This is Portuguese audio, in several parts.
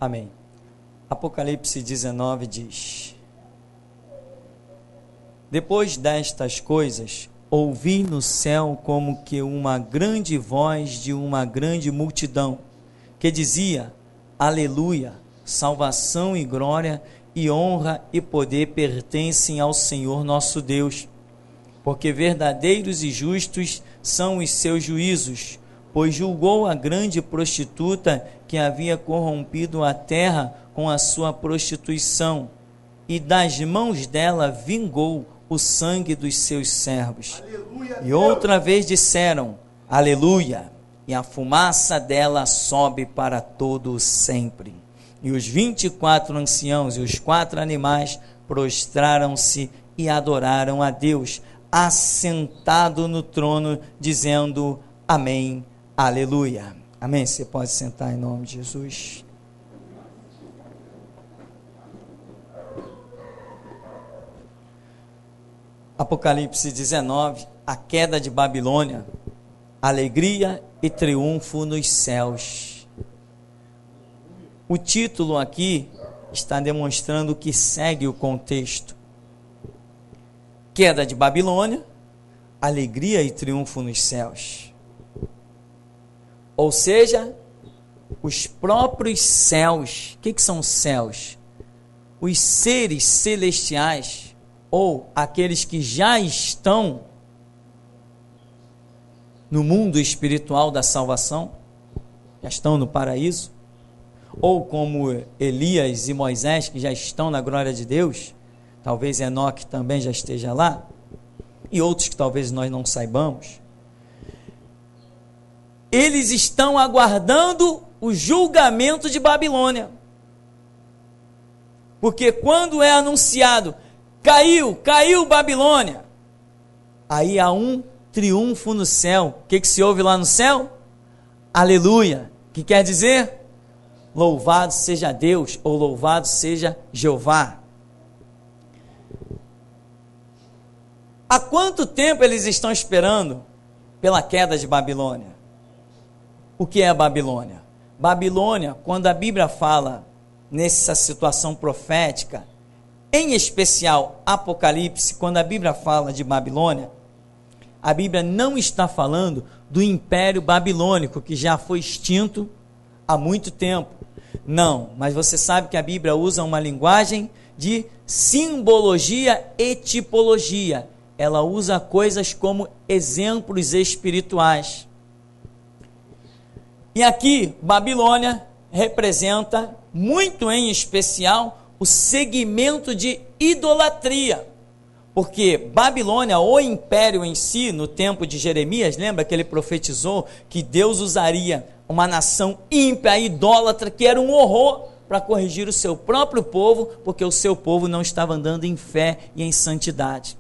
Amém. Apocalipse 19 diz: depois destas coisas, ouvi no céu como que uma grande voz de uma grande multidão, que dizia: Aleluia, salvação e glória e honra e poder pertencem ao Senhor nosso Deus, porque verdadeiros e justos são os seus juízos, pois julgou a grande prostituta que havia corrompido a terra com a sua prostituição, e das mãos dela vingou o sangue dos seus servos. Aleluia, e outra vez disseram: Aleluia, e a fumaça dela sobe para todo sempre. E os 24 anciãos e os 4 animais prostraram-se e adoraram a Deus, assentado no trono, dizendo: Amém, Aleluia. Amém. Você pode sentar em nome de Jesus. Apocalipse 19, a queda de Babilônia, alegria e triunfo nos céus. O título aqui está demonstrando que segue o contexto. Queda de Babilônia, alegria e triunfo nos céus. Ou seja, os próprios céus. O que são céus? Os seres celestiais, ou aqueles que já estão no mundo espiritual da salvação, já estão no paraíso, ou como Elias e Moisés, que já estão na glória de Deus, talvez Enoque também já esteja lá, e outros que talvez nós não saibamos. Eles estão aguardando o julgamento de Babilônia, porque quando é anunciado: caiu Babilônia, aí há um triunfo no céu. O que se ouve lá no céu? Aleluia, que quer dizer: louvado seja Deus, ou louvado seja Jeová. Há quanto tempo eles estão esperando pela queda de Babilônia? O que é a Babilônia? Babilônia, quando a Bíblia fala nessa situação profética, em especial Apocalipse, quando a Bíblia fala de Babilônia, a Bíblia não está falando do Império Babilônico, que já foi extinto há muito tempo. Não, mas você sabe que a Bíblia usa uma linguagem de simbologia e tipologia. Ela usa coisas como exemplos espirituais. E aqui, Babilônia representa, muito em especial, o segmento de idolatria, porque Babilônia, o império em si, no tempo de Jeremias, lembra que ele profetizou que Deus usaria uma nação ímpia, idólatra, que era um horror, para corrigir o seu próprio povo, porque o seu povo não estava andando em fé e em santidade.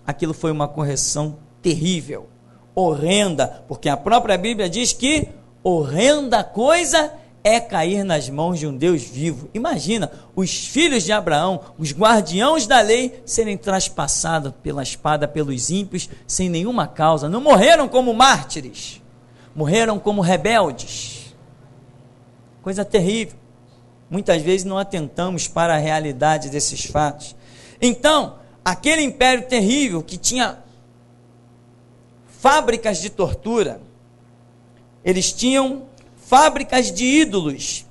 Aquilo foi uma correção terrível, horrenda, porque a própria Bíblia diz que horrenda coisa é cair nas mãos de um Deus vivo. Imagina, os filhos de Abraão, os guardiões da lei, serem traspassados pela espada pelos ímpios, sem nenhuma causa. Não morreram como mártires, morreram como rebeldes. Coisa terrível. Muitas vezes não atentamos para a realidade desses fatos. Então, aquele império terrível que tinha fábricas de tortura, eles tinham fábricas de ídolos,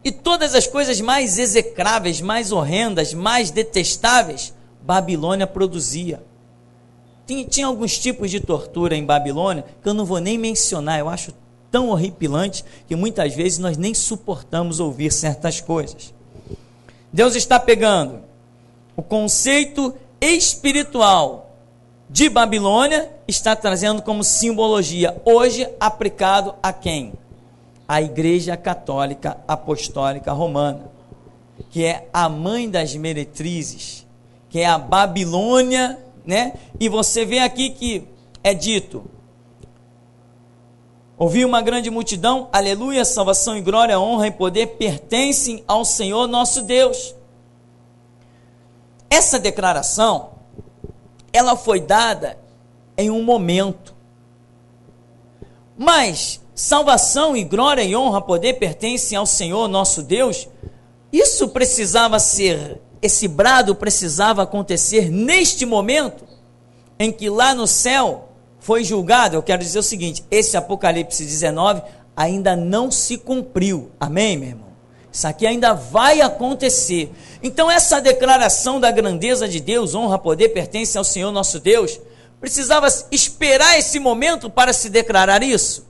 e todas as coisas mais execráveis, mais horrendas, mais detestáveis, Babilônia produzia. Tinha alguns tipos de tortura em Babilônia, que eu não vou nem mencionar, eu acho tão horripilante, que muitas vezes nós nem suportamos ouvir certas coisas. Deus está pegando o conceito espiritual de Babilônia, está trazendo como simbologia, hoje aplicado a quem? A Igreja Católica Apostólica Romana, que é a mãe das meretrizes, que é a Babilônia, né? E você vê aqui que é dito: ouvi uma grande multidão, aleluia, salvação e glória, honra e poder pertencem ao Senhor nosso Deus. Essa declaração, ela foi dada em um momento, mas salvação e glória e honra, poder pertencem ao Senhor nosso Deus, isso precisava ser, esse brado precisava acontecer neste momento, em que lá no céu foi julgado. Eu quero dizer o seguinte, esse Apocalipse 19 ainda não se cumpriu, amém, meu irmão? Isso aqui ainda vai acontecer. Então essa declaração da grandeza de Deus, honra, poder, pertence ao Senhor nosso Deus, precisava esperar esse momento para se declarar isso?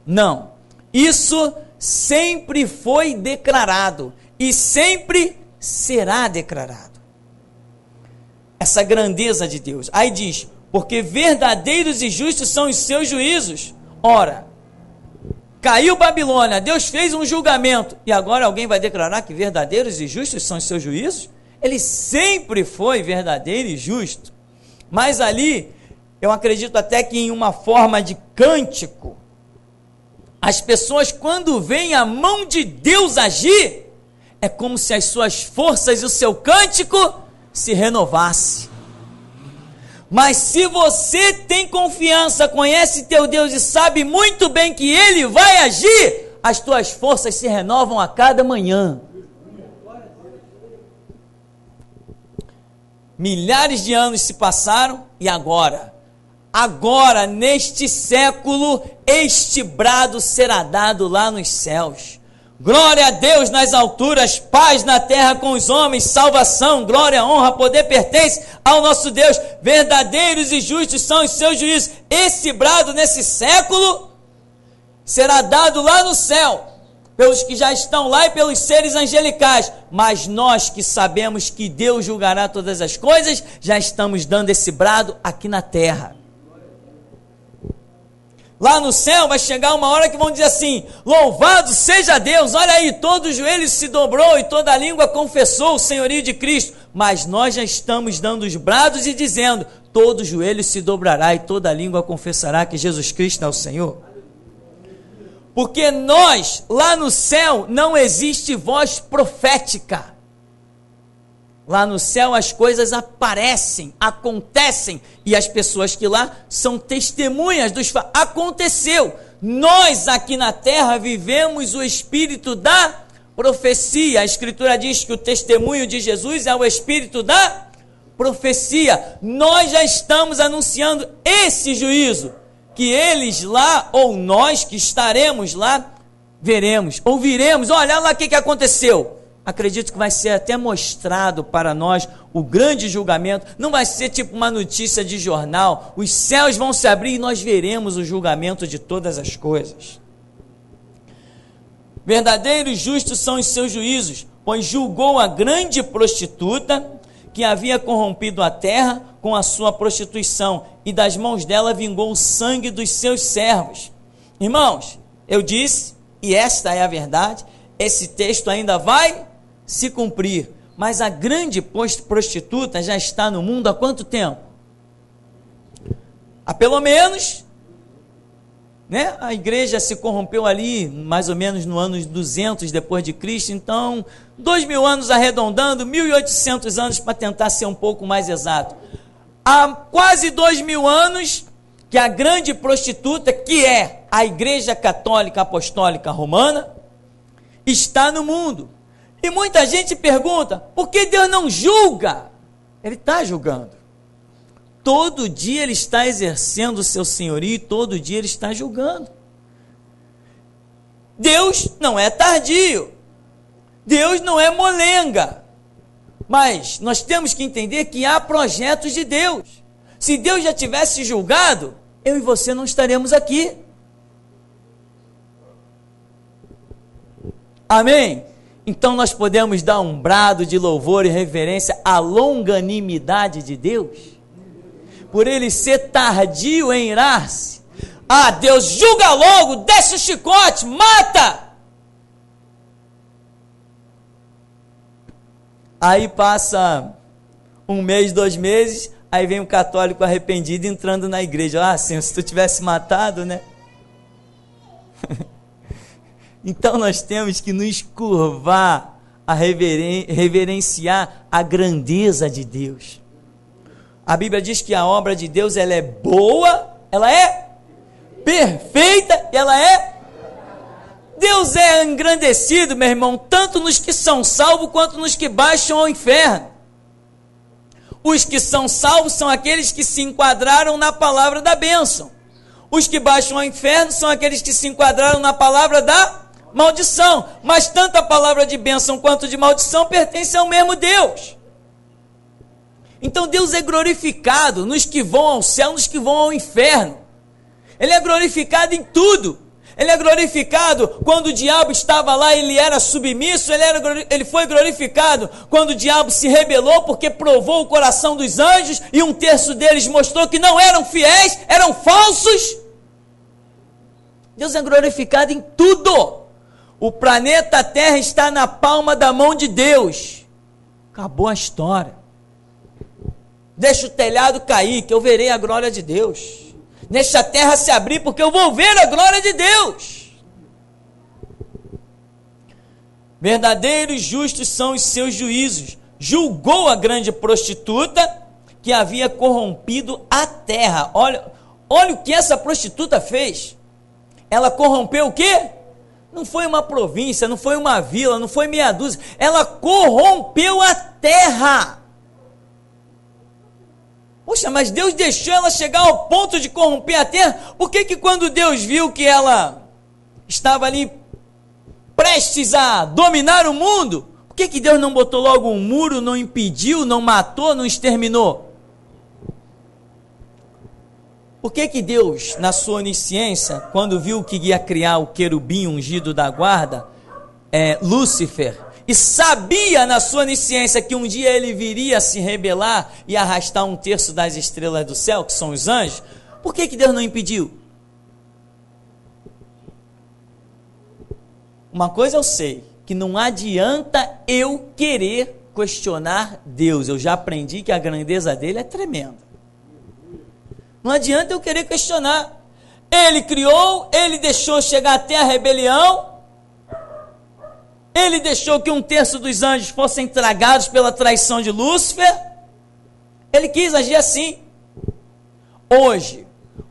Não, isso sempre foi declarado e sempre será declarado. Essa grandeza de Deus. Aí diz, porque verdadeiros e justos são os seus juízos. Ora, caiu Babilônia, Deus fez um julgamento, e agora alguém vai declarar que verdadeiros e justos são os seus juízos? Ele sempre foi verdadeiro e justo. Mas ali, eu acredito até que em uma forma de cântico, as pessoas, quando veem a mão de Deus agir, é como se as suas forças e o seu cântico se renovasse. Mas se você tem confiança, conhece teu Deus e sabe muito bem que Ele vai agir, as tuas forças se renovam a cada manhã. Milhares de anos se passaram e agora, neste século, este brado será dado lá nos céus. Glória a Deus nas alturas, paz na terra com os homens, salvação, glória, honra, poder pertence ao nosso Deus. Verdadeiros e justos são os seus juízos. Esse brado nesse século será dado lá no céu, pelos que já estão lá e pelos seres angelicais. Mas nós que sabemos que Deus julgará todas as coisas, já estamos dando esse brado aqui na terra. Lá no céu vai chegar uma hora que vão dizer assim, louvado seja Deus, olha aí, todo joelho se dobrou e toda língua confessou o senhorio de Cristo. Mas nós já estamos dando os brados e dizendo, todo joelho se dobrará e toda língua confessará que Jesus Cristo é o Senhor. Porque nós, lá no céu, não existe voz profética. Lá no céu as coisas aparecem, acontecem, e as pessoas que lá são testemunhas dos fatos. Aconteceu. Nós aqui na terra vivemos o espírito da profecia. A Escritura diz que o testemunho de Jesus é o espírito da profecia. Nós já estamos anunciando esse juízo, que eles lá, ou nós que estaremos lá, veremos, ouviremos. Olha lá o que aconteceu. Acredito que vai ser até mostrado para nós o grande julgamento. Não vai ser tipo uma notícia de jornal. Os céus vão se abrir e nós veremos o julgamento de todas as coisas. Verdadeiros e justos são os seus juízos, pois julgou a grande prostituta que havia corrompido a terra com a sua prostituição, e das mãos dela vingou o sangue dos seus servos. Irmãos, eu disse, e esta é a verdade, esse texto ainda vai se cumprir, mas a grande prostituta já está no mundo há quanto tempo? Há pelo menos, né? A igreja se corrompeu ali, mais ou menos no ano 200 depois de Cristo, então, 2000 anos arredondando, 1800 anos para tentar ser um pouco mais exato. Há quase 2000 anos que a grande prostituta, que é a Igreja Católica Apostólica Romana, está no mundo. E muita gente pergunta, por que Deus não julga? Ele está julgando. Todo dia Ele está exercendo o seu senhorio e todo dia Ele está julgando. Deus não é tardio. Deus não é molenga. Mas nós temos que entender que há projetos de Deus. Se Deus já tivesse julgado, eu e você não estaremos aqui. Amém? Então nós podemos dar um brado de louvor e reverência à longanimidade de Deus, por Ele ser tardio em irar-se. Ah, Deus julga logo, desce o chicote, mata! Aí passa um mês, 2 meses, aí vem um católico arrependido entrando na igreja. Ah, Senhor, se tu tivesse matado, né? Então nós temos que nos curvar a reverenciar a grandeza de Deus. A Bíblia diz que a obra de Deus ela é boa, ela é perfeita, ela é Deus é engrandecido, meu irmão, tanto nos que são salvos quanto nos que baixam ao inferno. Os que são salvos são aqueles que se enquadraram na palavra da bênção. Os que baixam ao inferno são aqueles que se enquadraram na palavra da maldição. Mas tanto a palavra de bênção quanto de maldição pertencem ao mesmo Deus. Então Deus é glorificado nos que vão ao céu, nos que vão ao inferno. Ele é glorificado em tudo. Ele é glorificado quando o diabo estava lá, ele era submisso. Ele foi glorificado quando o diabo se rebelou, porque provou o coração dos anjos, e um terço deles mostrou que não eram fiéis, eram falsos. Deus é glorificado em tudo. O planeta Terra está na palma da mão de Deus. Acabou a história. Deixa o telhado cair, que eu verei a glória de Deus. Deixa a terra se abrir, porque eu vou ver a glória de Deus. Verdadeiros e justos são os seus juízos. Julgou a grande prostituta que havia corrompido a terra. Olha o que essa prostituta fez. Ela corrompeu o quê? Não foi uma província, não foi uma vila, não foi meia dúzia. Ela corrompeu a terra. Poxa, mas Deus deixou ela chegar ao ponto de corromper a terra? Por que quando Deus viu que ela estava ali prestes a dominar o mundo, por que Deus não botou logo um muro, não impediu, não matou, não exterminou? Por que Deus, na sua onisciência, quando viu que ia criar o querubim ungido da guarda, Lúcifer, e sabia na sua onisciência que um dia ele viria a se rebelar e arrastar um terço das estrelas do céu, que são os anjos, por que Deus não impediu? Uma coisa eu sei, que não adianta eu querer questionar Deus. Eu já aprendi que a grandeza dele é tremenda. Não adianta eu querer questionar. Ele criou, ele deixou chegar até a rebelião, ele deixou que um terço dos anjos fossem tragados pela traição de Lúcifer. Ele quis agir assim. Hoje,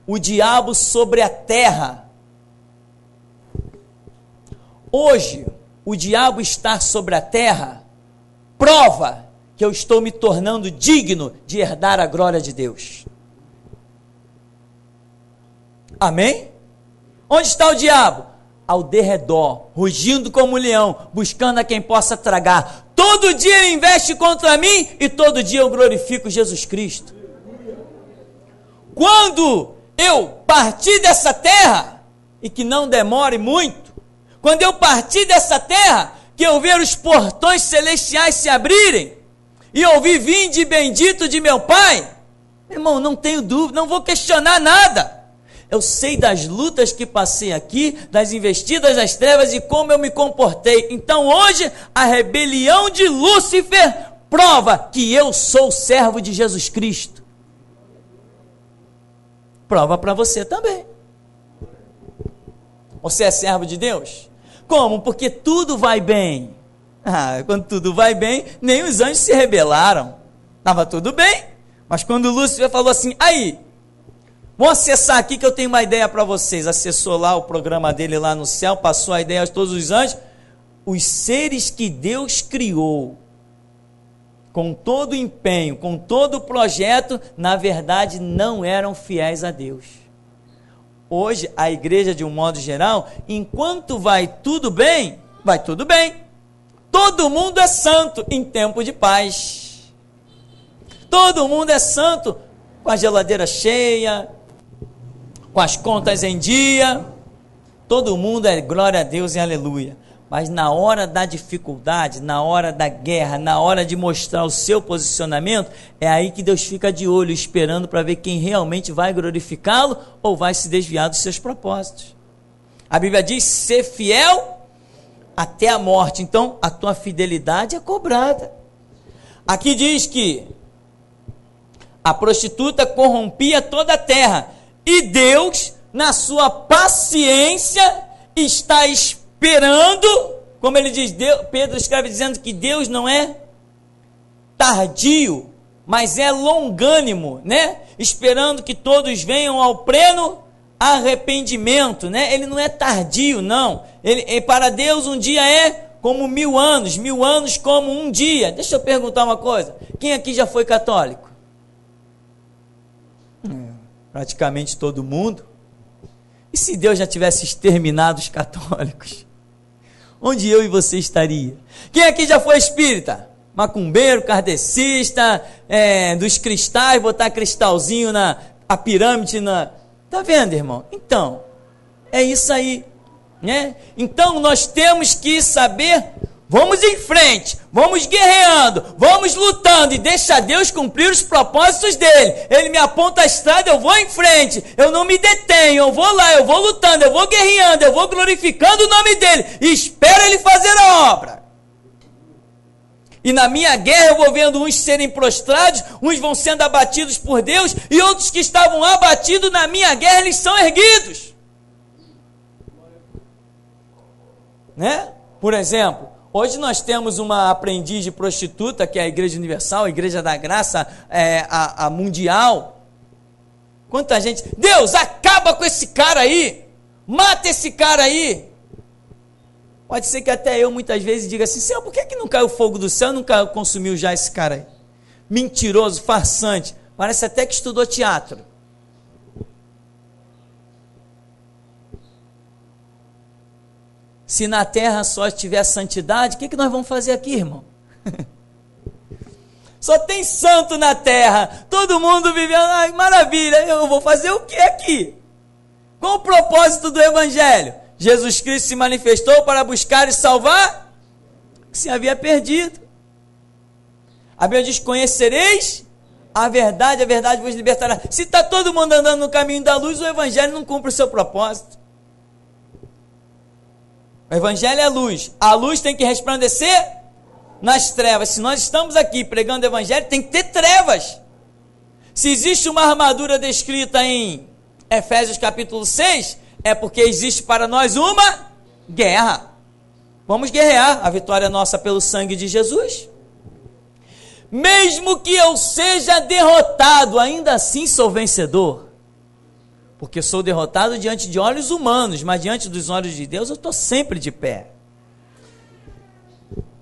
o diabo sobre a terra. Hoje, o diabo estar sobre a terra prova que eu estou me tornando digno de herdar a glória de Deus. Amém? Onde está o diabo? Ao derredor, rugindo como um leão, buscando a quem possa tragar. Todo dia ele investe contra mim e todo dia eu glorifico Jesus Cristo. Quando eu partir dessa terra, e que não demore muito, quando eu partir dessa terra, que eu ver os portões celestiais se abrirem, e ouvir: vinde bendito de meu Pai, irmão, não tenho dúvida, não vou questionar nada. Eu sei das lutas que passei aqui, das investidas das trevas e como eu me comportei. Então hoje, a rebelião de Lúcifer prova que eu sou servo de Jesus Cristo. Prova para você também. Você é servo de Deus? Como? Porque tudo vai bem. Quando tudo vai bem, nem os anjos se rebelaram. Estava tudo bem. Mas quando Lúcifer falou assim: aí, vou acessar aqui que eu tenho uma ideia para vocês. Acessou lá o programa dele lá no céu, passou a ideia a todos os anjos. Os seres que Deus criou, com todo o empenho, com todo o projeto, na verdade não eram fiéis a Deus. Hoje, a igreja, de um modo geral, enquanto vai tudo bem, vai tudo bem. Todo mundo é santo em tempo de paz. Todo mundo é santo com a geladeira cheia, com as contas em dia. Todo mundo é glória a Deus e aleluia. Mas na hora da dificuldade, na hora da guerra, na hora de mostrar o seu posicionamento, é aí que Deus fica de olho, esperando para ver quem realmente vai glorificá-lo ou vai se desviar dos seus propósitos. A Bíblia diz: ser fiel até a morte. Então a tua fidelidade é cobrada. Aqui diz que a prostituta corrompia toda a terra, e Deus, na sua paciência, está esperando, como ele diz, Pedro escreve dizendo que Deus não é tardio, mas é longânimo, né? Esperando que todos venham ao pleno arrependimento, né? Ele não é tardio, não. Para Deus um dia é como 1000 anos, 1000 anos como um dia. Deixa eu perguntar uma coisa, quem aqui já foi católico? Praticamente todo mundo. E se Deus já tivesse exterminado os católicos? Onde eu e você estaria? Quem aqui já foi espírita? Macumbeiro, kardecista, dos cristais, botar cristalzinho a pirâmide na... Tá vendo, irmão? Então, é isso aí, né? Então, nós temos que saber, vamos em frente, vamos guerreando, vamos lutando e deixa Deus cumprir os propósitos dele. Ele me aponta a estrada, eu vou em frente, eu não me detenho, eu vou lá, eu vou lutando, eu vou guerreando, eu vou glorificando o nome dele e espero ele fazer a obra. E na minha guerra eu vou vendo uns serem prostrados, uns vão sendo abatidos por Deus, e outros que estavam abatidos na minha guerra, eles são erguidos. Né? Por exemplo, hoje nós temos uma aprendiz de prostituta, que é a Igreja Universal, a Igreja da Graça, a mundial. Quanta gente... Deus, acaba com esse cara aí! Mata esse cara aí! Pode ser que até eu muitas vezes diga assim, Senhor, por que não caiu fogo do céu, nunca consumiu já esse cara aí? Mentiroso, farsante, parece até que estudou teatro. Se na terra só tiver santidade, o que nós vamos fazer aqui, irmão? Só tem santo na terra, todo mundo vivendo, ai, maravilha, eu vou fazer o que aqui? Qual o propósito do Evangelho? Jesus Cristo se manifestou para buscar e salvar o que se havia perdido. A Bíblia diz, conhecereis a verdade vos libertará. Se está todo mundo andando no caminho da luz, o Evangelho não cumpre o seu propósito. O Evangelho é a luz tem que resplandecer nas trevas. Se nós estamos aqui pregando o Evangelho, tem que ter trevas. Se existe uma armadura descrita em Efésios capítulo 6, é porque existe para nós uma guerra. Vamos guerrear, a vitória é nossa pelo sangue de Jesus. Mesmo que eu seja derrotado, ainda assim sou vencedor. Porque sou derrotado diante de olhos humanos, mas diante dos olhos de Deus eu estou sempre de pé.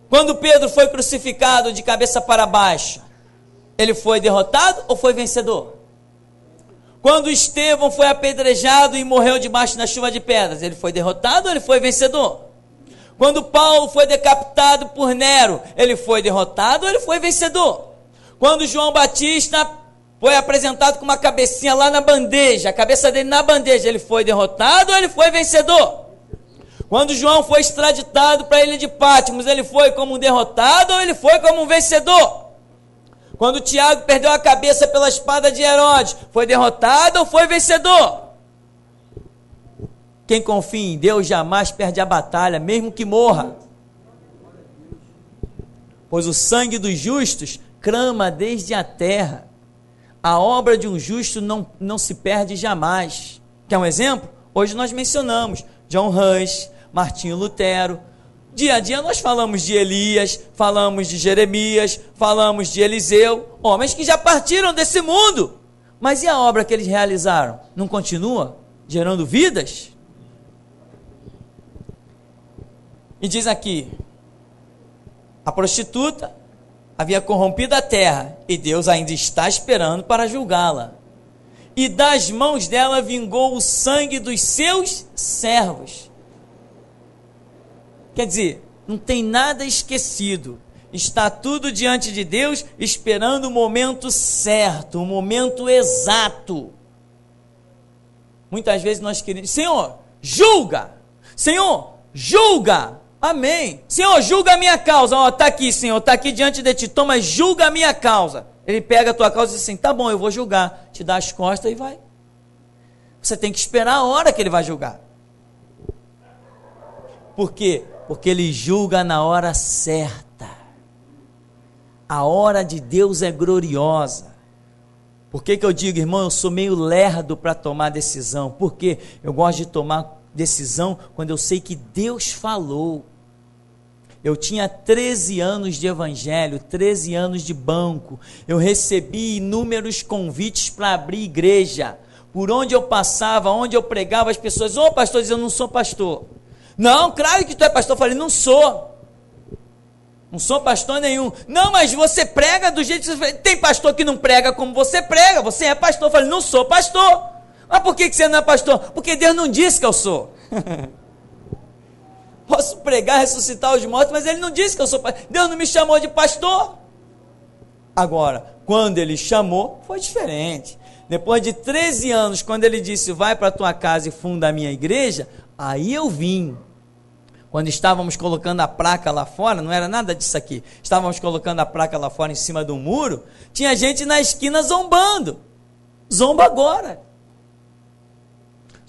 Quando Pedro foi crucificado de cabeça para baixo, ele foi derrotado ou foi vencedor? Quando Estevão foi apedrejado e morreu debaixo da chuva de pedras, ele foi derrotado ou ele foi vencedor? Quando Paulo foi decapitado por Nero, ele foi derrotado ou ele foi vencedor? Quando João Batista foi apresentado com uma cabecinha lá na bandeja, a cabeça dele na bandeja, ele foi derrotado ou ele foi vencedor? Quando João foi extraditado para a ilha de Patmos, ele foi como um derrotado ou ele foi como um vencedor? Quando Tiago perdeu a cabeça pela espada de Herodes, foi derrotado ou foi vencedor? Quem confia em Deus jamais perde a batalha, mesmo que morra. Pois o sangue dos justos clama desde a terra. A obra de um justo não se perde jamais. Quer um exemplo? Hoje nós mencionamos John Hus, Martinho Lutero. Dia a dia nós falamos de Elias, falamos de Jeremias, falamos de Eliseu, homens que já partiram desse mundo. Mas e a obra que eles realizaram? Não continua gerando vidas? E diz aqui, a prostituta havia corrompido a terra, e Deus ainda está esperando para julgá-la. E das mãos dela vingou o sangue dos seus servos. Quer dizer, não tem nada esquecido. Está tudo diante de Deus, esperando o momento certo, o momento exato. Muitas vezes nós queremos, Senhor, julga! Senhor, julga! Amém! Senhor, julga a minha causa. Ó, está aqui, Senhor, está aqui diante de ti. Toma, julga a minha causa. Ele pega a tua causa e diz assim, tá bom, eu vou julgar. Te dá as costas e vai. Você tem que esperar a hora que ele vai julgar. Por quê? Porque ele julga na hora certa. A hora de Deus é gloriosa. Por que eu digo, irmão, eu sou meio lerdo para tomar decisão? Porque eu gosto de tomar decisão quando eu sei que Deus falou. Eu tinha 13 anos de evangelho, 13 anos de banco. Eu recebi inúmeros convites para abrir igreja. Por onde eu passava, onde eu pregava, as pessoas, ô pastor, dizem, eu não sou pastor. Não, claro que tu é pastor. Eu falei, não sou. Não sou pastor nenhum. Não, mas você prega do jeito que você fala. Tem pastor que não prega como você prega. Você é pastor. Eu falei, não sou pastor. Mas por que você não é pastor? Porque Deus não disse que eu sou. Posso pregar, ressuscitar os mortos, mas Ele não disse que eu sou pastor. Deus não me chamou de pastor. Agora, quando Ele chamou, foi diferente. Depois de 13 anos, quando Ele disse, vai para a tua casa e funda a minha igreja, aí eu vim. Quando estávamos colocando a placa lá fora, não era nada disso aqui, estávamos colocando a placa lá fora em cima do muro, tinha gente na esquina zombando. Zomba agora.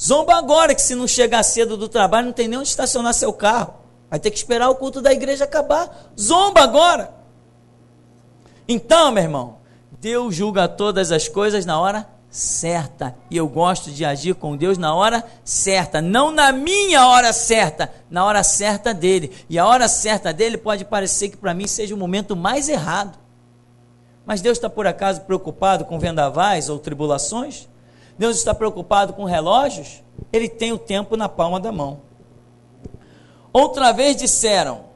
Zomba agora, que se não chegar cedo do trabalho, não tem nem onde estacionar seu carro. Vai ter que esperar o culto da igreja acabar. Zomba agora. Então, meu irmão, Deus julga todas as coisas na hora certa, e eu gosto de agir com Deus na hora certa, não na minha hora certa, na hora certa dele, e a hora certa dele pode parecer que para mim seja o momento mais errado, mas Deus está por acaso preocupado com vendavais ou tribulações? Deus está preocupado com relógios? Ele tem o tempo na palma da mão. Outra vez disseram,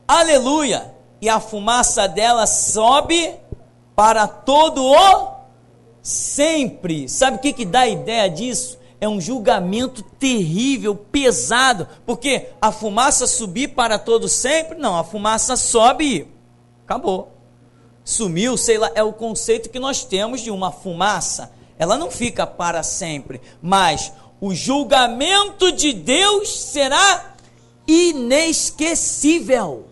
aleluia, e a fumaça dela sobe para todo o sempre. Sabe o que dá a ideia disso? É um julgamento terrível, pesado, porque a fumaça subir para todo sempre, não, a fumaça sobe e acabou, sumiu, sei lá, é o conceito que nós temos de uma fumaça, ela não fica para sempre, mas o julgamento de Deus será inesquecível.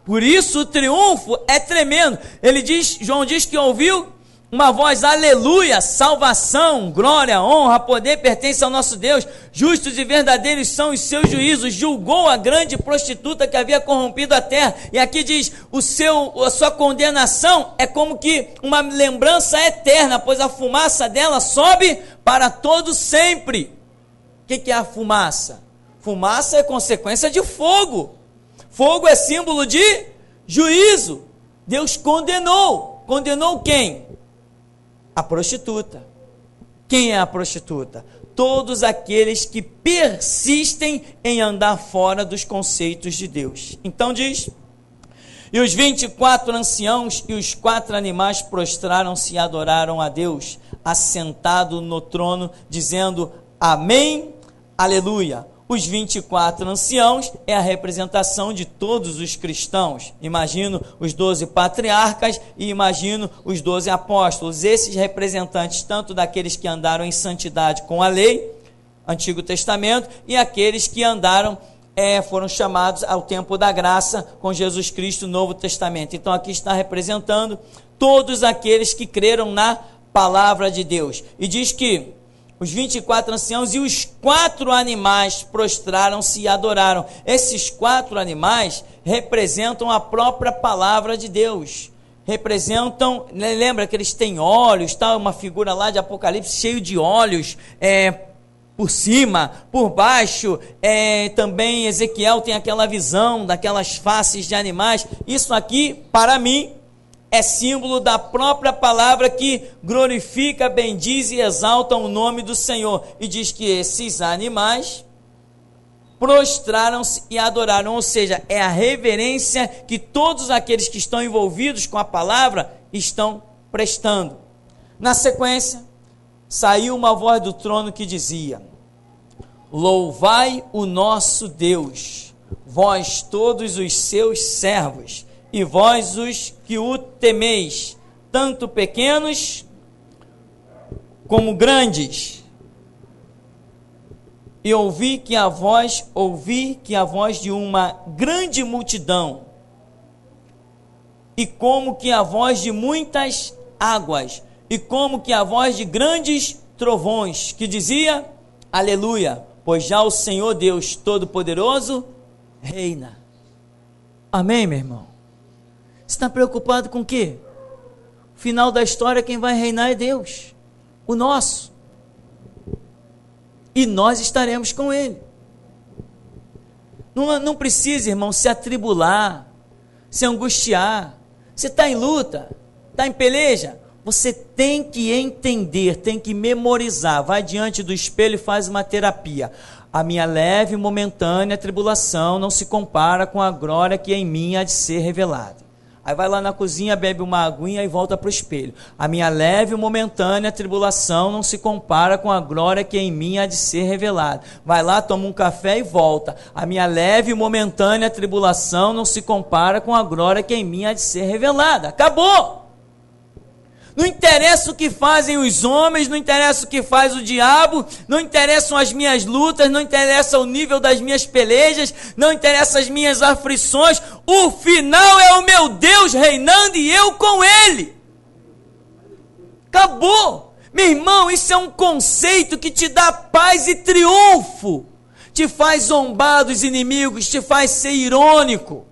Por isso o triunfo é tremendo. Ele diz, João diz que ouviu uma voz, aleluia, salvação, glória, honra, poder pertence ao nosso Deus, justos e verdadeiros são os seus juízos, julgou a grande prostituta que havia corrompido a terra, e aqui diz, a sua condenação é como que uma lembrança eterna, pois a fumaça dela sobe para todo sempre. O que é a fumaça? Fumaça é consequência de fogo, fogo é símbolo de juízo. Deus condenou quem? A prostituta. Quem é a prostituta? Todos aqueles que persistem em andar fora dos conceitos de Deus. Então diz, e os 24 anciãos e os 4 animais prostraram-se e adoraram a Deus, assentado no trono, dizendo, amém, aleluia. Os 24 anciãos é a representação de todos os cristãos. Imagino os 12 patriarcas e imagino os 12 apóstolos. Esses representantes tanto daqueles que andaram em santidade com a lei, Antigo Testamento, e aqueles que andaram, foram chamados ao tempo da graça com Jesus Cristo, Novo Testamento. Então aqui está representando todos aqueles que creram na palavra de Deus. E diz que os 24 anciãos e os 4 animais prostraram-se e adoraram. Esses 4 animais representam a própria palavra de Deus. Representam, lembra que eles têm olhos, tá? Uma figura lá de Apocalipse cheio de olhos, por cima, por baixo, também Ezequiel tem aquela visão daquelas faces de animais. Isso aqui, para mim, é símbolo da própria palavra que glorifica, bendiz e exalta o nome do Senhor. E diz que esses animais prostraram-se e adoraram, ou seja, é a reverência que todos aqueles que estão envolvidos com a palavra estão prestando. Na sequência, saiu uma voz do trono que dizia, louvai o nosso Deus, vós todos os seus servos, e vós os que o temeis, tanto pequenos como grandes. E ouvi que a voz de uma grande multidão, e como que a voz de muitas águas, e como que a voz de grandes trovões, que dizia, aleluia, pois já o Senhor Deus Todo-Poderoso reina. Amém, meu irmão? Você está preocupado com o quê? O final da história, quem vai reinar é Deus, o nosso. E nós estaremos com Ele. Não precisa, irmão, se atribular, se angustiar. Você está em luta, está em peleja, Você tem que entender, tem que memorizar. Vai diante do espelho e faz uma terapia. A minha leve e momentânea tribulação não se compara com a glória que em mim há de ser revelada. Aí vai lá na cozinha, bebe uma aguinha e volta para o espelho. A minha leve e momentânea tribulação não se compara com a glória que em mim há de ser revelada. Vai lá, toma um café e volta. A minha leve e momentânea tribulação não se compara com a glória que em mim há de ser revelada. Acabou! Não interessa o que fazem os homens, não interessa o que faz o diabo, não interessam as minhas lutas, não interessa o nível das minhas pelejas, não interessa as minhas aflições. O final é o meu Deus reinando e eu com Ele. Acabou. Meu irmão, isso é um conceito que te dá paz e triunfo. Te faz zombar dos inimigos, te faz ser irônico.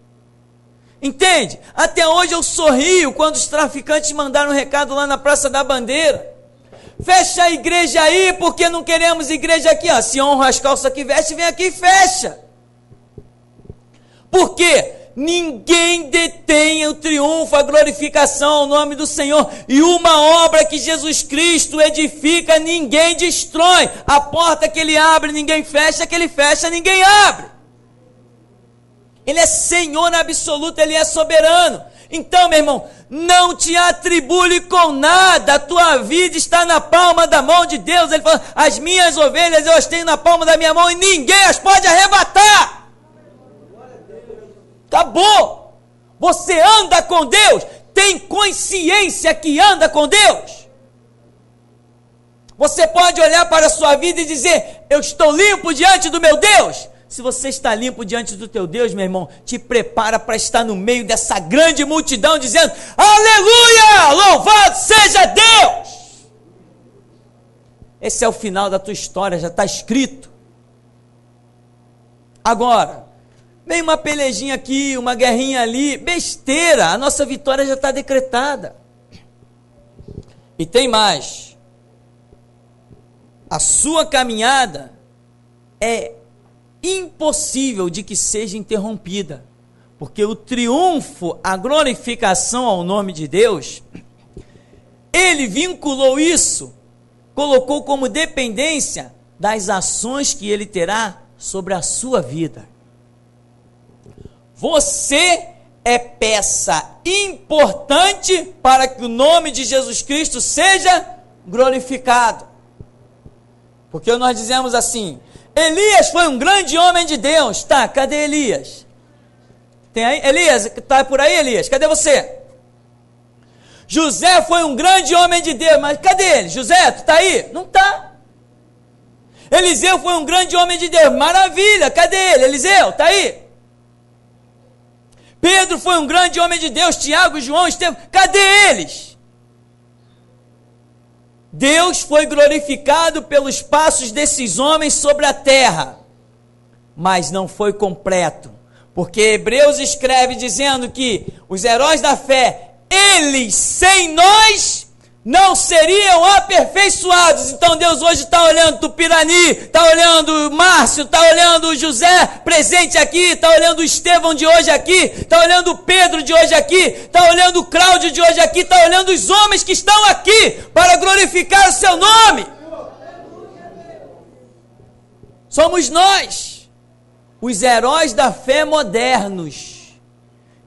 Entende? Até hoje eu sorrio quando os traficantes mandaram um recado lá na Praça da Bandeira. Fecha a igreja aí, porque não queremos igreja aqui. Ó. Se honra as calças que veste, vem aqui e fecha. Por quê? Ninguém detém o triunfo, a glorificação ao nome do Senhor. E uma obra que Jesus Cristo edifica, ninguém destrói. A porta que Ele abre, ninguém fecha. Que Ele fecha, ninguém abre. Ele é Senhor absoluto, Ele é soberano. Então, meu irmão, não te atribule com nada, a tua vida está na palma da mão de Deus. Ele fala, as minhas ovelhas eu as tenho na palma da minha mão e ninguém as pode arrebatar. Acabou. Você anda com Deus, tem consciência que anda com Deus. Você pode olhar para a sua vida e dizer, eu estou limpo diante do meu Deus. Se você está limpo diante do teu Deus, meu irmão, te prepara para estar no meio dessa grande multidão dizendo, aleluia, louvado seja Deus. Esse é o final da tua história, já está escrito. Agora, vem uma pelejinha aqui, uma guerrinha ali, besteira, a nossa vitória já está decretada. E tem mais, a sua caminhada é impossível de que seja interrompida, porque o triunfo, a glorificação ao nome de Deus, Ele vinculou isso, colocou como dependência das ações que Ele terá sobre a sua vida. Você é peça importante para que o nome de Jesus Cristo seja glorificado, porque nós dizemos assim, Elias foi um grande homem de Deus. Tá, cadê Elias? Tem aí? Elias, está por aí, Elias? Cadê você? José foi um grande homem de Deus, mas cadê ele? José, tu está aí? Não está. Eliseu foi um grande homem de Deus, maravilha, cadê ele? Eliseu, está aí? Pedro foi um grande homem de Deus, Tiago, João, Estevão, cadê eles? Deus foi glorificado pelos passos desses homens sobre a terra, mas não foi completo, porque Hebreus escreve dizendo que os heróis da fé, eles sem nós não seriam aperfeiçoados. Então Deus hoje está olhando Tupirani, está olhando Márcio, está olhando José presente aqui, está olhando Estevão de hoje aqui, está olhando Pedro de hoje aqui, está olhando Cláudio de hoje aqui, está olhando os homens que estão aqui para glorificar o seu nome. Somos nós, os heróis da fé modernos,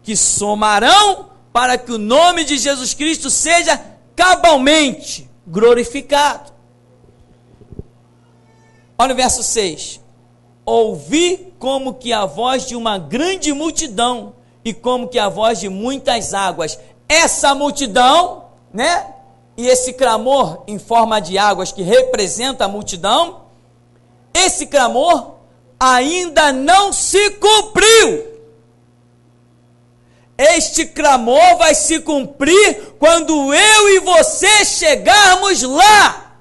que somarão para que o nome de Jesus Cristo seja cabalmente glorificado. Olha o verso 6. Ouvi como que a voz de uma grande multidão e como que a voz de muitas águas. Essa multidão, né? E esse clamor em forma de águas que representa a multidão, esse clamor ainda não se cumpriu. Este clamor vai se cumprir quando eu e você chegarmos lá.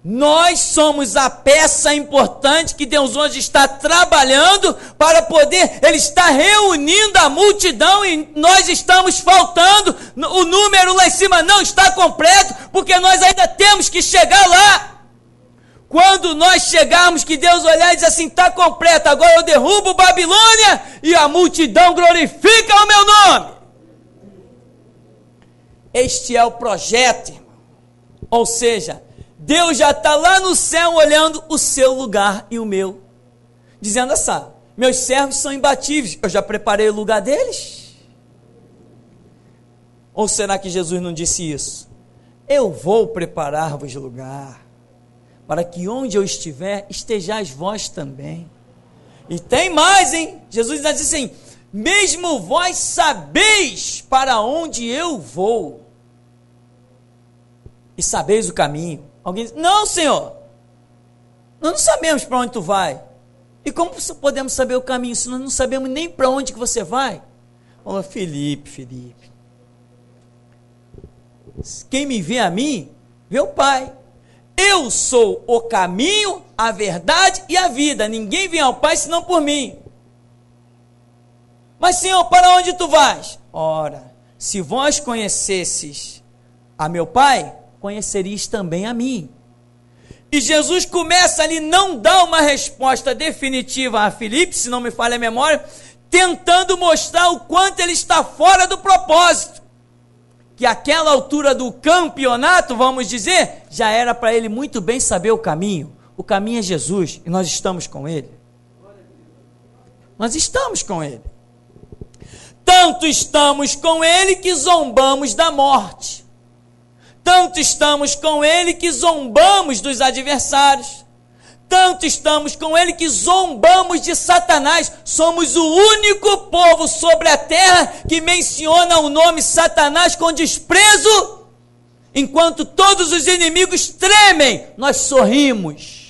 Nós somos a peça importante que Deus hoje está trabalhando para poder, Ele está reunindo a multidão e nós estamos faltando, o número lá em cima não está completo, porque nós ainda temos que chegar lá. Quando nós chegarmos, que Deus olhar e diz assim, está completo, agora eu derrubo Babilônia e a multidão glorifica o meu nome. Este é o projeto, irmão. Ou seja, Deus já está lá no céu olhando o seu lugar e o meu, dizendo assim: meus servos são imbatíveis, eu já preparei o lugar deles. Ou será que Jesus não disse isso? Eu vou preparar-vos lugar, para que onde eu estiver, estejais vós também. E tem mais, hein? Jesus diz assim: mesmo vós sabeis para onde eu vou, e sabeis o caminho. Alguém diz: não, Senhor, nós não sabemos para onde tu vai. E como podemos saber o caminho se nós não sabemos nem para onde que você vai? Oh, Felipe, quem me vê a mim, vê o Pai. Eu sou o caminho, a verdade e a vida. Ninguém vem ao Pai senão por mim. Mas, Senhor, para onde tu vais? Ora, se vós conhecesses a meu Pai, conheceríeis também a mim. E Jesus começa ali, não dá uma resposta definitiva a Filipe, se não me falha a memória, tentando mostrar o quanto ele está fora do propósito. Que aquela altura do campeonato, vamos dizer, já era para ele muito bem saber o caminho. O caminho é Jesus, e nós estamos com ele. Nós estamos com ele. Tanto estamos com ele que zombamos da morte. Tanto estamos com ele que zombamos dos adversários. Tanto estamos com ele que zombamos de Satanás. Somos o único povo sobre a terra que menciona o nome Satanás com desprezo. Enquanto todos os inimigos tremem, nós sorrimos.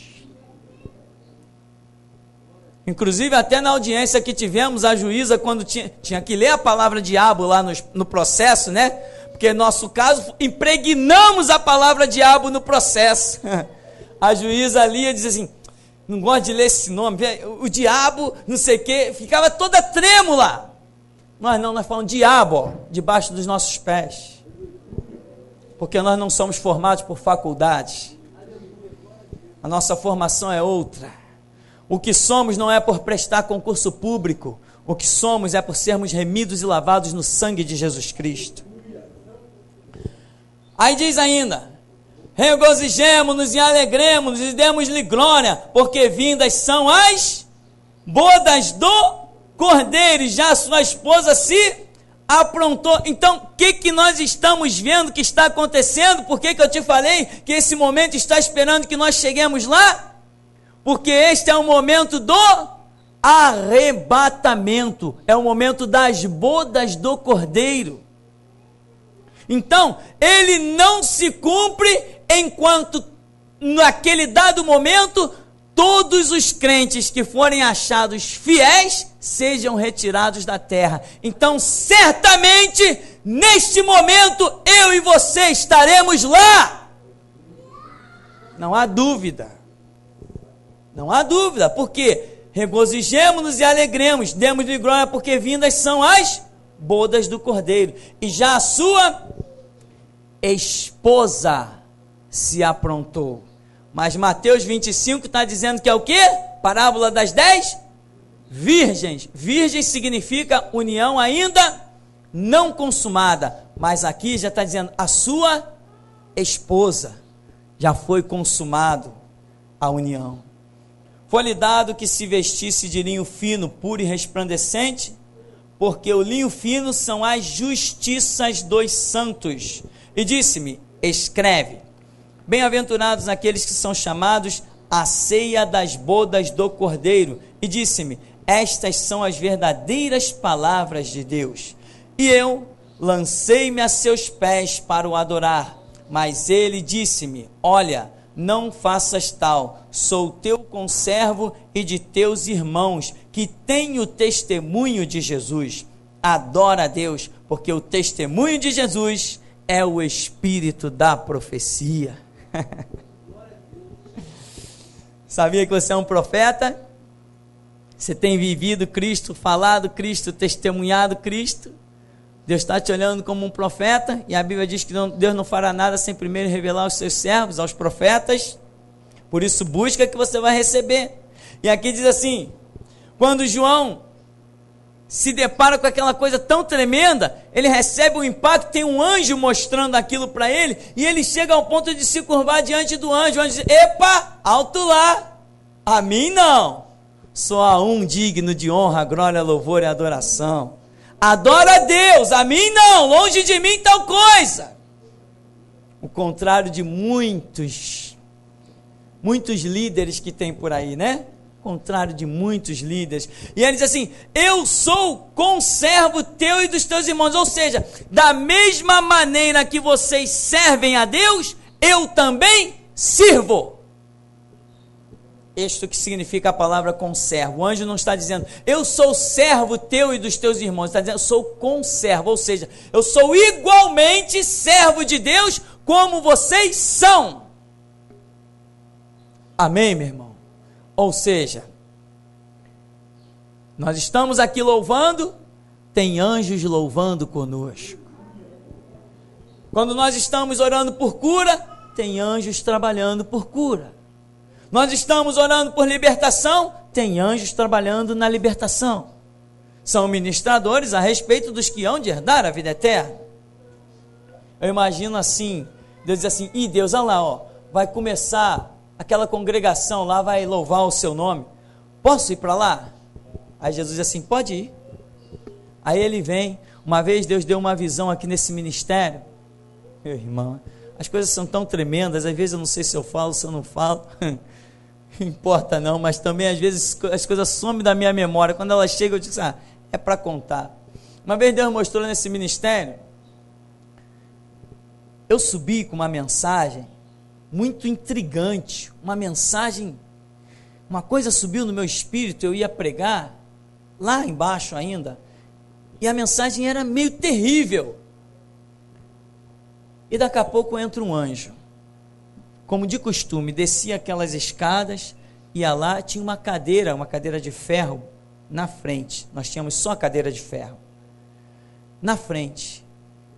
Inclusive até na audiência que tivemos, a juíza, quando tinha que ler a palavra diabo lá no processo, né? Porque no nosso caso, impregnamos a palavra diabo no processo. A juíza ali diz assim: não gosto de ler esse nome, o diabo, não sei o quê, ficava toda trêmula. Nós falamos diabo, ó, debaixo dos nossos pés. Porque nós não somos formados por faculdades. A nossa formação é outra. O que somos não é por prestar concurso público. O que somos é por sermos remidos e lavados no sangue de Jesus Cristo. Aí diz ainda: regozijemo-nos e alegremos-nos e demos-lhe glória, porque vindas são as bodas do Cordeiro, e já sua esposa se aprontou. Então, o que nós estamos vendo que está acontecendo? Por que eu te falei que esse momento está esperando que nós cheguemos lá? Porque este é o momento do arrebatamento, é o momento das bodas do Cordeiro. Então, ele não se cumpre enquanto, naquele dado momento, todos os crentes que forem achados fiéis sejam retirados da terra. Então, certamente, neste momento, eu e você estaremos lá. Não há dúvida. Não há dúvida, porque regozijemo-nos e alegremos, demos-lhe glória, porque vindas são as bodas do Cordeiro, e já a sua esposa se aprontou. Mas Mateus 25 está dizendo que é o quê? Parábola das 10 virgens. Virgem significa união ainda não consumada, mas aqui já está dizendo a sua esposa. Já foi consumado a união. Foi-lhe dado que se vestisse de linho fino, puro e resplandecente, porque o linho fino são as justiças dos santos. E disse-me: escreve, bem-aventurados aqueles que são chamados à ceia das bodas do Cordeiro. E disse-me: estas são as verdadeiras palavras de Deus. E eu lancei-me a seus pés para o adorar. Mas ele disse-me: olha, não faças tal, sou teu conservo e de teus irmãos, que têm o testemunho de Jesus. Adora a Deus, porque o testemunho de Jesus é o espírito da profecia. Sabia que você é um profeta? Você tem vivido Cristo, falado Cristo, testemunhado Cristo? Deus está te olhando como um profeta, e a Bíblia diz que Deus não fará nada sem primeiro revelar aos seus servos, aos profetas. Por isso busca que você vai receber. E aqui diz assim: quando João se depara com aquela coisa tão tremenda, ele recebe um impacto, tem um anjo mostrando aquilo para ele, e ele chega ao ponto de se curvar diante do anjo. O anjo diz: epa, alto lá, a mim não, só a um digno de honra, glória, louvor e adoração. Adora a Deus, a mim não, longe de mim tal coisa. O contrário de muitos líderes que tem por aí, né? Contrário de muitos líderes. E ele diz assim: eu sou conservo teu e dos teus irmãos. Ou seja, da mesma maneira que vocês servem a Deus, eu também sirvo. Isto que significa a palavra conservo. O anjo não está dizendo: eu sou servo teu e dos teus irmãos. Está dizendo: eu sou conservo. Ou seja, eu sou igualmente servo de Deus como vocês são. Amém, meu irmão? Ou seja, nós estamos aqui louvando, tem anjos louvando conosco. Quando nós estamos orando por cura, tem anjos trabalhando por cura. Nós estamos orando por libertação, tem anjos trabalhando na libertação. São ministradores a respeito dos que hão de herdar a vida eterna. Eu imagino assim, Deus diz assim: ih, Deus, olha lá, ó, vai começar aquela congregação lá, vai louvar o seu nome, posso ir para lá? Aí Jesus diz assim: pode ir. Aí ele vem. Uma vez Deus deu uma visão aqui nesse ministério, meu irmão, as coisas são tão tremendas, às vezes eu não sei se eu falo, se eu não falo, não importa não, mas também às vezes as coisas somem da minha memória, quando elas chegam eu digo assim: é para contar. Uma vez Deus mostrou nesse ministério, eu subi com uma mensagem muito intrigante, uma mensagem, uma coisa subiu no meu espírito, eu ia pregar, lá embaixo ainda, e a mensagem era meio terrível, e daqui a pouco entra um anjo, como de costume, descia aquelas escadas, ia lá, tinha uma cadeira de ferro, na frente, nós tínhamos só a cadeira de ferro, na frente,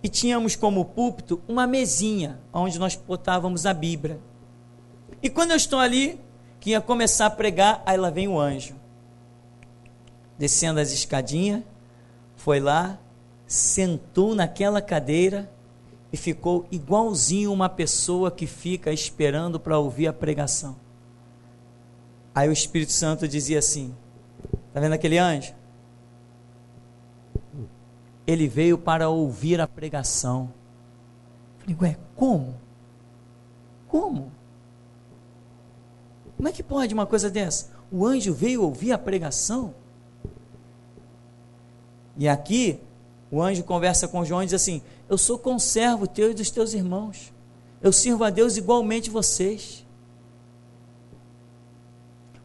e tínhamos como púlpito uma mesinha, onde nós botávamos a Bíblia. E quando eu estou ali, que ia começar a pregar, aí lá vem o anjo, descendo as escadinhas, foi lá, sentou naquela cadeira, e ficou igualzinho uma pessoa que fica esperando para ouvir a pregação. Aí o Espírito Santo dizia assim: está vendo aquele anjo? Ele veio para ouvir a pregação. Falei: ué, como? Como? Como é que pode uma coisa dessa? O anjo veio ouvir a pregação? E aqui, o anjo conversa com João e diz assim: eu sou conservo teu e dos teus irmãos. Eu sirvo a Deus igualmente vocês.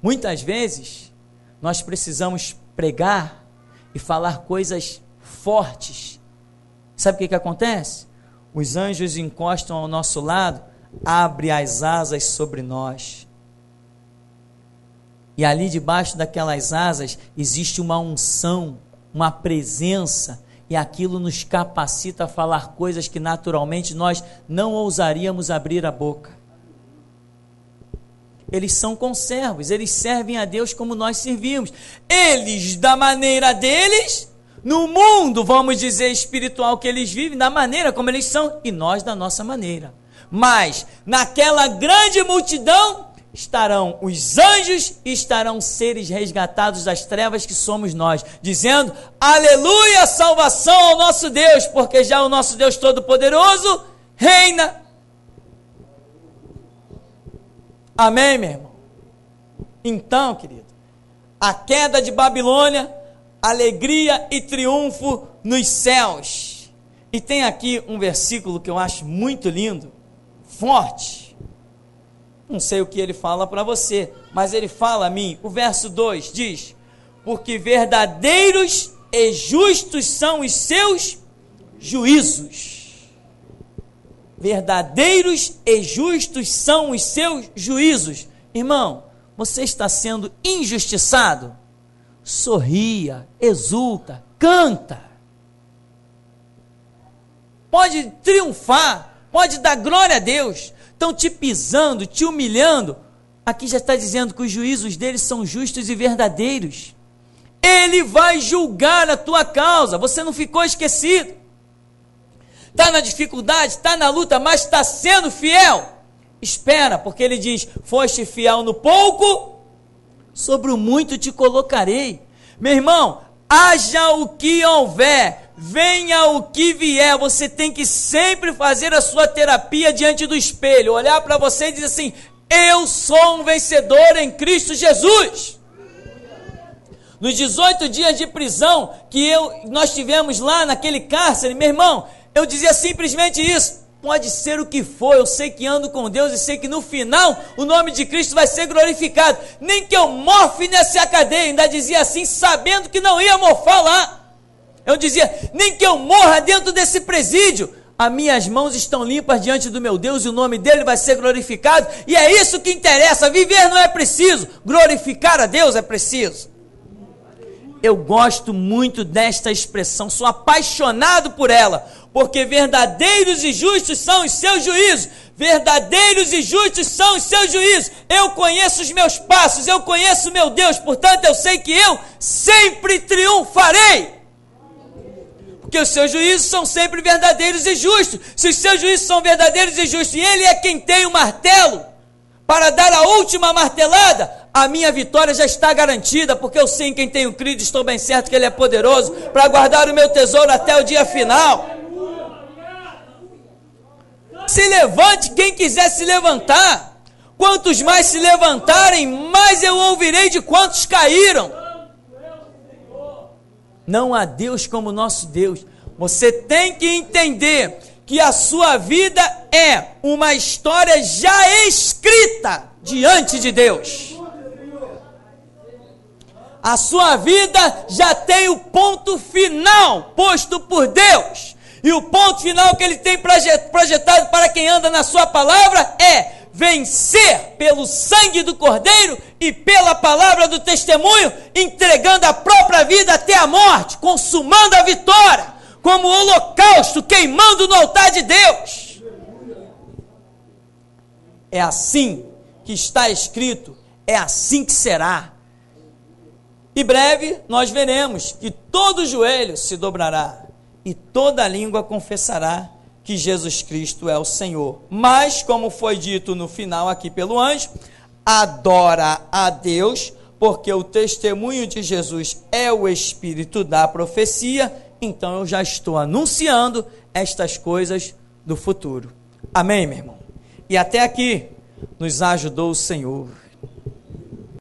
Muitas vezes, nós precisamos pregar e falar coisas fortes. Sabe o que acontece? Os anjos encostam ao nosso lado, abrem as asas sobre nós. E ali debaixo daquelas asas existe uma unção, uma presença, e aquilo nos capacita a falar coisas que naturalmente nós não ousaríamos abrir a boca. Eles são conservos, eles servem a Deus como nós servimos. Eles, da maneira deles, no mundo, vamos dizer, espiritual que eles vivem, da maneira como eles são, e nós da nossa maneira. Mas, naquela grande multidão, estarão os anjos e estarão seres resgatados das trevas que somos nós, dizendo: aleluia, salvação ao nosso Deus, porque já o nosso Deus Todo-Poderoso reina. Amém, meu irmão? Então, querido, a queda de Babilônia, alegria e triunfo nos céus. E tem aqui um versículo que eu acho muito lindo, forte. Não sei o que ele fala para você, mas ele fala a mim. O verso 2 diz: porque verdadeiros e justos são os seus juízos. Verdadeiros e justos são os seus juízos. Irmão, você está sendo injustiçado? Sorria, exulta, canta. Pode triunfar, pode dar glória a Deus. Estão te pisando, te humilhando. Aqui já está dizendo que os juízos deles são justos e verdadeiros. Ele vai julgar a tua causa. Você não ficou esquecido. Está na dificuldade, está na luta, mas está sendo fiel. Espera, porque ele diz: foste fiel no pouco, sobre o muito te colocarei. Meu irmão, haja o que houver, venha o que vier, você tem que sempre fazer a sua terapia diante do espelho, olhar para você e dizer assim: eu sou um vencedor em Cristo Jesus. Nos 18 dias de prisão que nós tivemos lá naquele cárcere, meu irmão, eu dizia simplesmente isso: pode ser o que for, eu sei que ando com Deus e sei que no final o nome de Cristo vai ser glorificado. Nem que eu morfe nessa cadeia, ainda dizia assim, sabendo que não ia morfar lá. Eu dizia: nem que eu morra dentro desse presídio, as minhas mãos estão limpas diante do meu Deus e o nome dele vai ser glorificado. E é isso que interessa. Viver não é preciso, glorificar a Deus é preciso. Eu gosto muito desta expressão, sou apaixonado por ela, porque verdadeiros e justos são os seus juízos. Verdadeiros e justos são os seus juízos. Eu conheço os meus passos, eu conheço o meu Deus, portanto eu sei que eu sempre triunfarei. Porque os seus juízos são sempre verdadeiros e justos. Se os seus juízos são verdadeiros e justos, e ele é quem tem o martelo para dar a última martelada, a minha vitória já está garantida, porque eu sei em quem tenho crido, estou bem certo que ele é poderoso para guardar o meu tesouro até o dia final. Se levante quem quiser se levantar. Quantos mais se levantarem, mais eu ouvirei de quantos caíram. Não há Deus como nosso Deus. Você tem que entender que a sua vida é uma história já escrita diante de Deus. A sua vida já tem o ponto final posto por Deus. E o ponto final que ele tem projetado para quem anda na sua palavra é vencer pelo sangue do Cordeiro e pela palavra do testemunho, entregando a própria vida até a morte, consumando a vitória, como holocausto, queimando no altar de Deus. É assim que está escrito, é assim que será. E breve nós veremos que todo joelho se dobrará e toda língua confessará que Jesus Cristo é o Senhor. Mas, como foi dito no final aqui pelo anjo, adora a Deus, porque o testemunho de Jesus é o espírito da profecia. Então eu já estou anunciando estas coisas do futuro. Amém, meu irmão? E até aqui nos ajudou o Senhor.